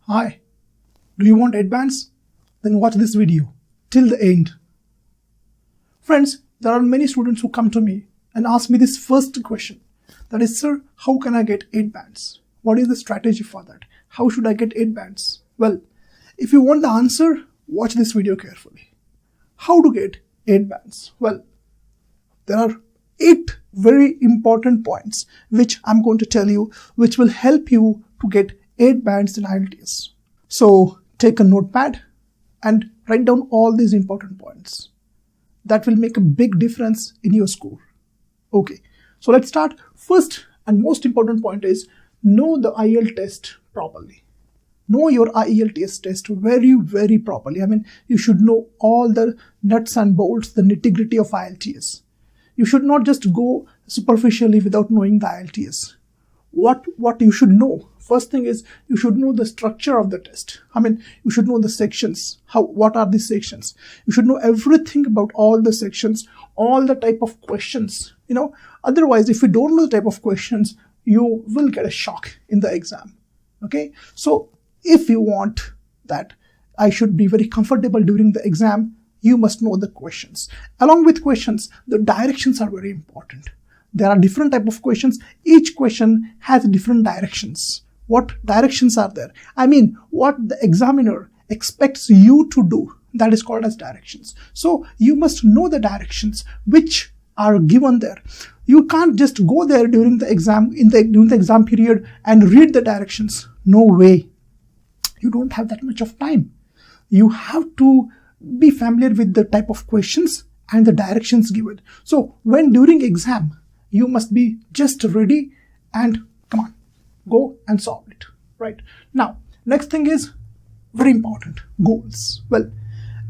Hi, do you want advance? Then watch this video till the end. Friends, there are many students who come to me and ask me this first question. That is, sir, how can I get 8 bands? What is the strategy for that? How should I get 8 bands? Well, if you want the answer, watch this video carefully. How to get 8 bands? Well, there are 8 very important points which I'm going to tell you, which will help you to get 8 bands in IELTS. So take a notepad and write down all these important points. That will make a big difference in your score. Okay, so let's start. First and most important point is know the IELTS test properly. Know your IELTS test very properly. I mean, you should know all the nuts and bolts, the nitty-gritty of IELTS. You should not just go superficially without knowing the IELTS. What you should know, first thing is you should know the structure of the test. I mean, you should know the sections. What are the sections? You should know everything about all the sections, all the type of questions. Otherwise, if you don't know the type of questions, you will get a shock in the exam. Okay, so if you want that I should be very comfortable during the exam, you must know the questions. Along with questions, the directions are very important. There are different type of questions. Each question has different directions. What directions are there? I mean, what the examiner expects you to do, that is called as directions. So you must know the directions which are given there. You can't just go there during the exam, during the exam period and read the directions. No way. You don't have that much of time. You have to be familiar with the type of questions and the directions given. So when during exam, you must be just ready and come on, go and solve it, right? Now, next thing is very important, goals. Well,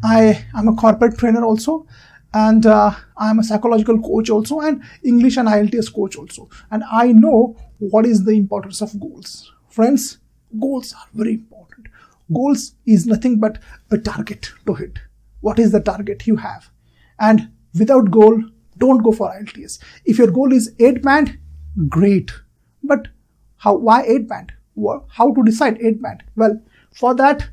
I am a corporate trainer also, and I am a psychological coach also, and English and IELTS coach also. And I know what is the importance of goals. Friends, goals are very important. Goals is nothing but a target to hit. What is the target you have? And without goal, don't go for IELTS. If your goal is 8 band, great. But why 8 band? How to decide 8 band? Well, for that,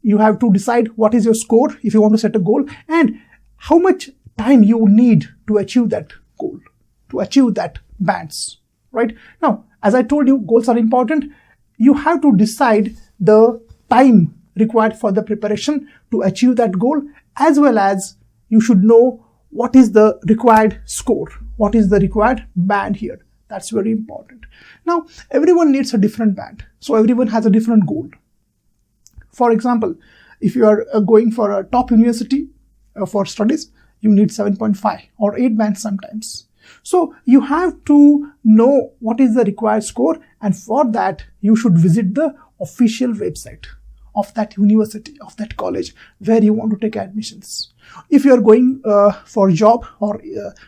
you have to decide what is your score if you want to set a goal and how much time you need to achieve that goal, to achieve that bands, right? Now, as I told you, goals are important. You have to decide the time required for the preparation to achieve that goal, as well as you should know what is the required score, what is the required band here. That's very important. Now, everyone needs a different band, so everyone has a different goal. For example, if you are going for a top university for studies, you need 7.5 or 8 bands sometimes. So you have to know what is the required score, and for that you should visit the official website of that university, of that college where you want to take admissions. If you are going for job or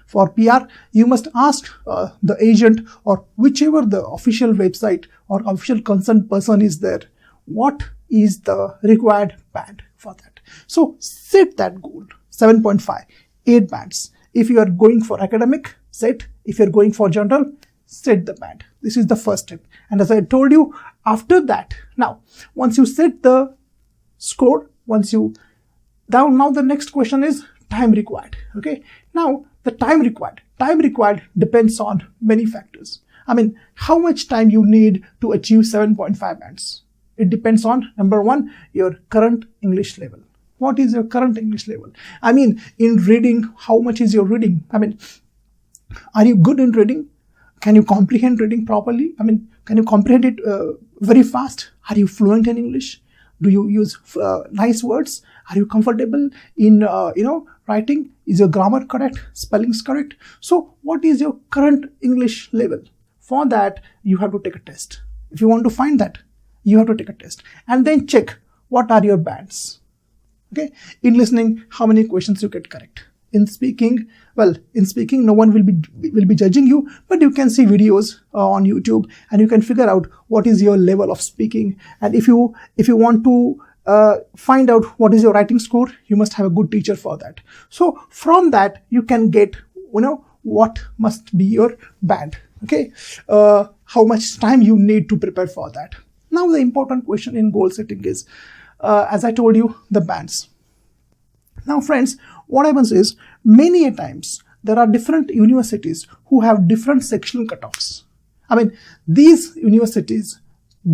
for PR, you must ask the agent or whichever the official website or official concerned person is there, what is the required band for that. So set that goal, 7.5, 8 bands. If you are going for academic, set. If you are going for general, set the band. This is the first step. And as I told you, after that, now, once you set the score, now the next question is time required. Okay. Now, the time required depends on many factors. I mean, how much time you need to achieve 7.5 bands? It depends on, number one, your current English level. What is your current English level? I mean, in reading, how much is your reading? I mean, are you good in reading? Can you comprehend reading properly? I mean, can you comprehend it very fast? Are you fluent in English? Do you use nice words? Are you comfortable in, writing? Is your grammar correct? Spellings correct? So what is your current English level? For that, you have to take a test. If you want to find that, you have to take a test and then check what are your bands. Okay. In listening, how many questions you get correct. In speaking, no one will be judging you, but you can see videos on YouTube and you can figure out what is your level of speaking. And if you want to find out what is your writing score, you must have a good teacher for that. So from that, you can get, what must be your band. Okay. How much time you need to prepare for that. Now the important question in goal setting is, as I told you, the bands. Now friends, what happens is, many a times there are different universities who have different sectional cutoffs. I mean, these universities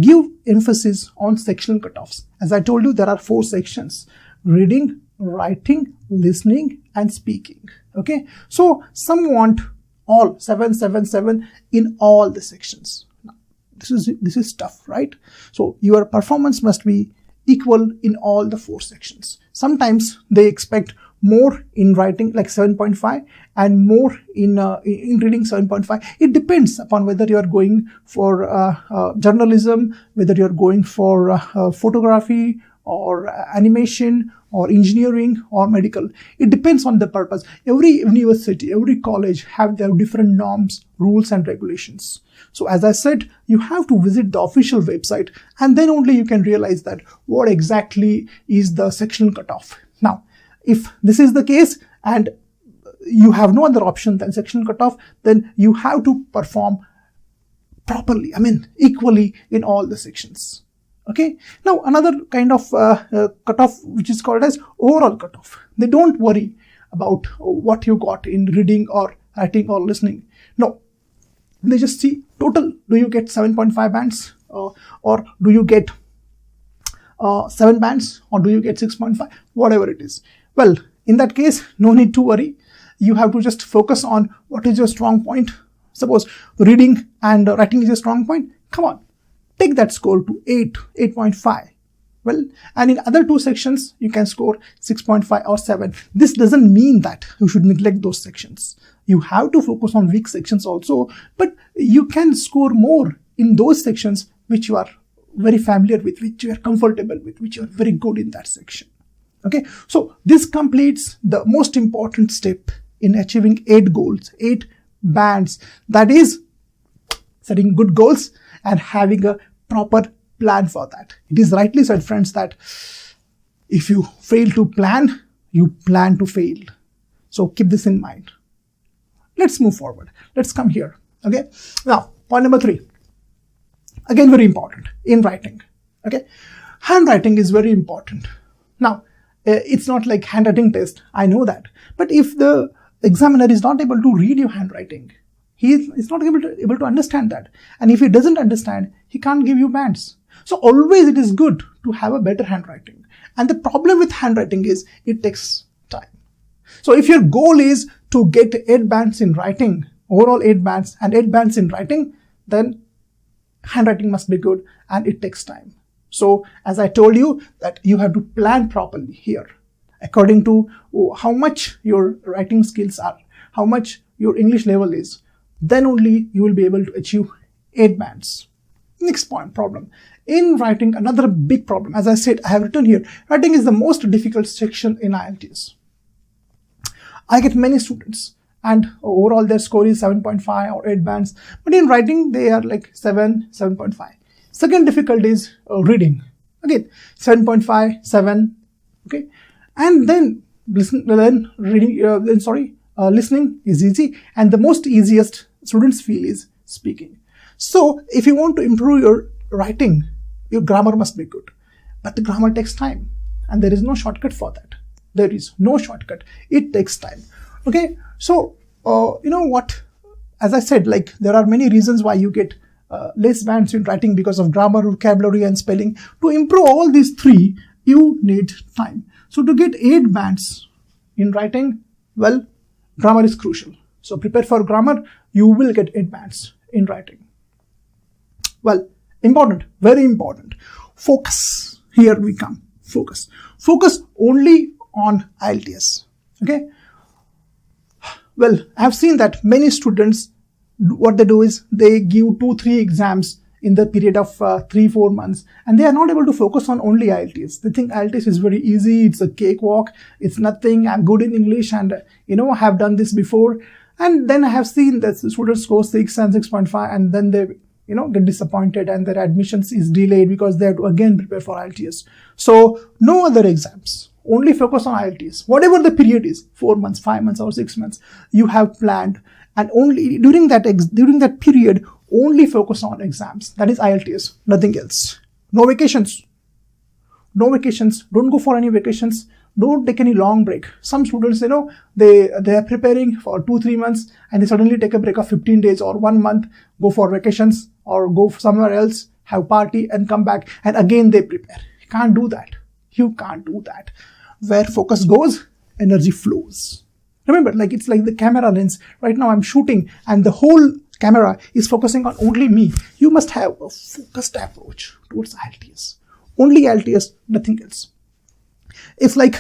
give emphasis on sectional cutoffs. As I told you, there are 4 sections: reading, writing, listening, and speaking. Okay, so some want all 7, 7, 7 in all the sections. Now, this is tough, right? So your performance must be equal in all the 4 sections. Sometimes they expect more in writing, like 7.5, and more in reading, 7.5. It depends upon whether you are going for journalism, whether you are going for photography or animation or engineering or medical. It depends on the purpose. Every university, every college have their different norms, rules and regulations. So as I said, you have to visit the official website, and then only you can realize that what exactly is the sectional cutoff. Now, if this is the case and you have no other option than sectional cutoff, then you have to perform properly, I mean equally in all the sections. Okay. Now another kind of cutoff which is called as overall cutoff. They don't worry about what you got in reading or writing or listening. No, they just see total. Do you get 7.5 bands or do you get 7 bands, or do you get 6.5, whatever it is? Well, in that case, no need to worry. You have to just focus on what is your strong point. Suppose reading and writing is your strong point. Come on, take that score to 8, 8.5. Well, and in other 2 sections, you can score 6.5 or 7. This doesn't mean that you should neglect those sections. You have to focus on weak sections also, but you can score more in those sections which you are very familiar with, which you are comfortable with, which you are very good in that section. Okay, so this completes the most important step in achieving 8 goals, 8 bands. That is setting good goals and having a proper plan for that. It is rightly said, friends, that if you fail to plan, you plan to fail. So keep this in mind. Let's move forward. Let's come here. Okay, now point number 3. Again, very important in writing. Okay, handwriting is very important. Now, it's not like handwriting test, I know that. But if the examiner is not able to read your handwriting, he is not able to understand that. And if he doesn't understand, he can't give you bands. So always it is good to have a better handwriting. And the problem with handwriting is it takes time. So if your goal is to get 8 bands in writing, overall 8 bands and 8 bands in writing, then handwriting must be good and it takes time. So as I told you, that you have to plan properly here according to how much your writing skills are, how much your English level is. Then only you will be able to achieve 8 bands. Next point, problem. In writing, another big problem, as I said, I have written here, writing is the most difficult section in IELTS. I get many students and overall their score is 7.5 or 8 bands, but in writing they are like 7, 7.5. Second difficulty is reading. Again, 7.5, 7, okay, and then listening is easy, and the most easiest students feel is speaking. So if you want to improve your writing, your grammar must be good, but the grammar takes time, and there is no shortcut for that. There is no shortcut. It takes time. Okay, so you know what? As I said, like there are many reasons why you get less bands in writing because of grammar, vocabulary, and spelling. To improve all these 3, you need time. So to get 8 bands in writing, well, grammar is crucial. So prepare for grammar. You will get 8 bands in writing. Well, important, very important. Focus. Here we come. Focus. Focus only on IELTS. Okay. Well, I have seen that many students, what they do is they give 2-3 exams in the period of 3-4 months, and they are not able to focus on only IELTS. They think IELTS is very easy, it's a cakewalk, it's nothing, I'm good in English and I have done this before. And then I have seen that students score 6 and 6.5 and then they get disappointed and their admissions is delayed because they have to again prepare for IELTS. So no other exams. Only focus on IELTS. Whatever the period is, 4 months, 5 months or 6 months, you have planned, and only during that period, only focus on exams. That is IELTS, nothing else. No vacations. No vacations. Don't go for any vacations. Don't take any long break. Some students, they are preparing for 2-3 months and they suddenly take a break of 15 days or 1 month, go for vacations or go somewhere else, have party and come back and again they prepare. You can't do that. You can't do that. Where focus goes, energy flows. Remember, it's like the camera lens. Right now I'm shooting and the whole camera is focusing on only me. You must have a focused approach towards IELTS. Only IELTS, nothing else. It's like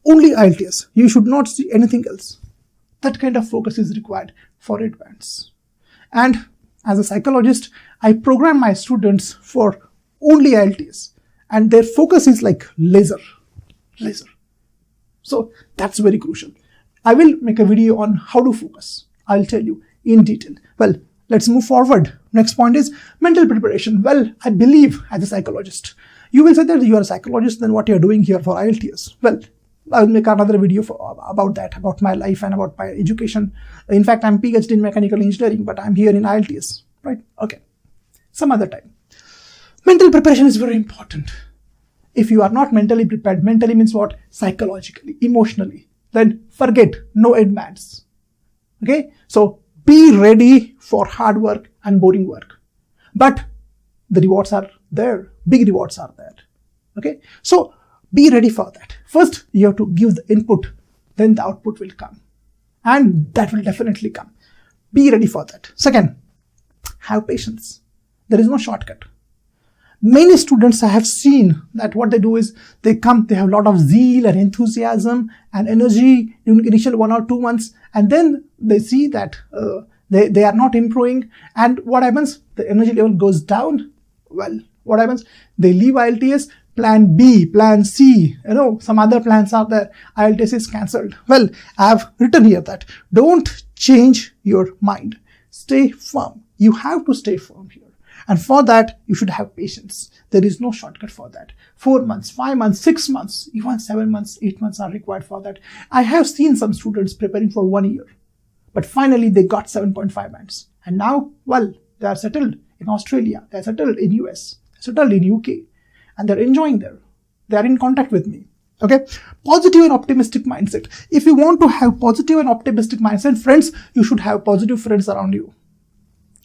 only IELTS. You should not see anything else. That kind of focus is required for advance. And as a psychologist, I program my students for only IELTS. And their focus is like laser. So that's very crucial. I will make a video on how to focus. I'll tell you in detail. Well, let's move forward. Next point is mental preparation. Well, I believe as a psychologist, you will say that you are a psychologist, then what you are doing here for IELTS? Well, I will make another video about that, about my life and about my education. In fact, I'm PhD in mechanical engineering, but I'm here in IELTS, right? Okay, some other time. Mental preparation is very important. If you are not mentally prepared, mentally means what? Psychologically, emotionally, then forget, no advance. Okay, so be ready for hard work and boring work. But the rewards are there, big rewards are there. Okay, so be ready for that. First, you have to give the input, then the output will come. And that will definitely come. Be ready for that. Second, have patience. There is no shortcut. Many students I have seen that what they do is they come, they have a lot of zeal and enthusiasm and energy during initial 1 or 2 months, and then they see that they are not improving, and what happens? The energy level goes down. Well, what happens? They leave IELTS, plan B, plan C, some other plans are there. IELTS is cancelled. Well, I have written here that don't change your mind. Stay firm. You have to stay firm here. And for that, you should have patience. There is no shortcut for that. 4 months, 5 months, 6 months, even 7 months, 8 months are required for that. I have seen some students preparing for 1 year, but finally they got 7.5 bands. And now, well, they are settled in Australia, they are settled in US, settled in UK, and they're enjoying there. They are in contact with me. Okay, positive and optimistic mindset. If you want to have positive and optimistic mindset, friends, you should have positive friends around you.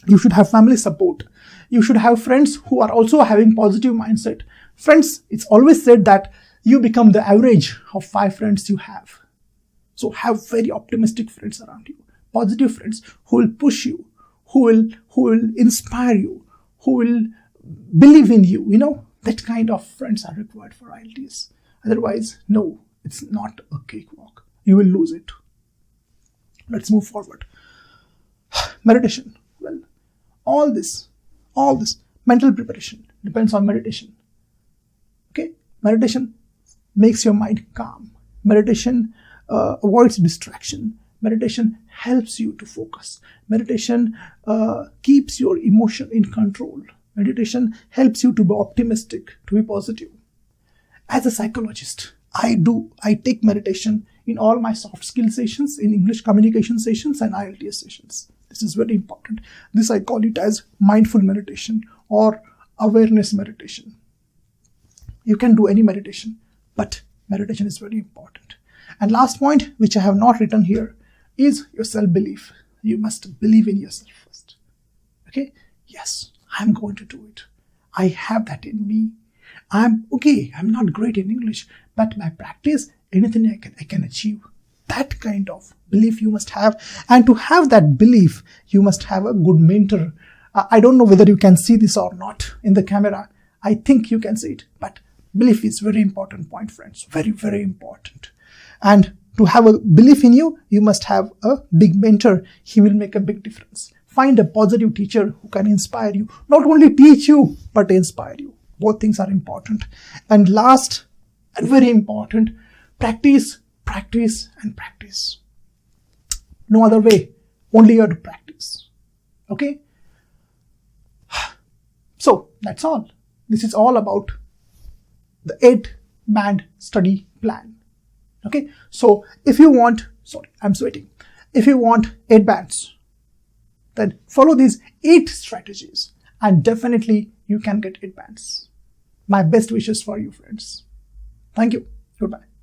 You should have family support. You should have friends who are also having positive mindset. Friends, it's always said that you become the average of 5 friends you have. So have very optimistic friends around you. Positive friends who will push you, who will inspire you, who will believe in you. That kind of friends are required for IELTS. Otherwise, no, it's not a cakewalk. You will lose it. Let's move forward. Meditation. Well, all this mental preparation depends on meditation. Okay, meditation makes your mind calm. Meditation avoids distraction. Meditation helps you to focus. Meditation keeps your emotion in control. Meditation helps you to be optimistic, to be positive. As a psychologist, I take meditation in all my soft skill sessions, in English communication sessions and IELTS sessions. This is very important. This I call it as mindful meditation or awareness meditation. You can do any meditation, but meditation is very important. And last point, which I have not written here, is your self-belief. You must believe in yourself first. Okay? Yes, I'm going to do it. I have that in me. I'm not great in English, but by practice, anything I can achieve. That kind of belief you must have. And to have that belief, you must have a good mentor. I don't know whether you can see this or not in the camera. I think you can see it. But belief is very important point, friends. Very, very important. And to have a belief in you, you must have a big mentor. He will make a big difference. Find a positive teacher who can inspire you. Not only teach you, but inspire you. Both things are important. And last and very important, practice, practice, and practice. No other way. Only you have to practice. Okay? So, that's all. This is all about the 8-band study plan. Okay? So, if you want, if you want 8 bands, then follow these 8 strategies and definitely you can get advanced. My best wishes for you, friends. Thank you. Goodbye.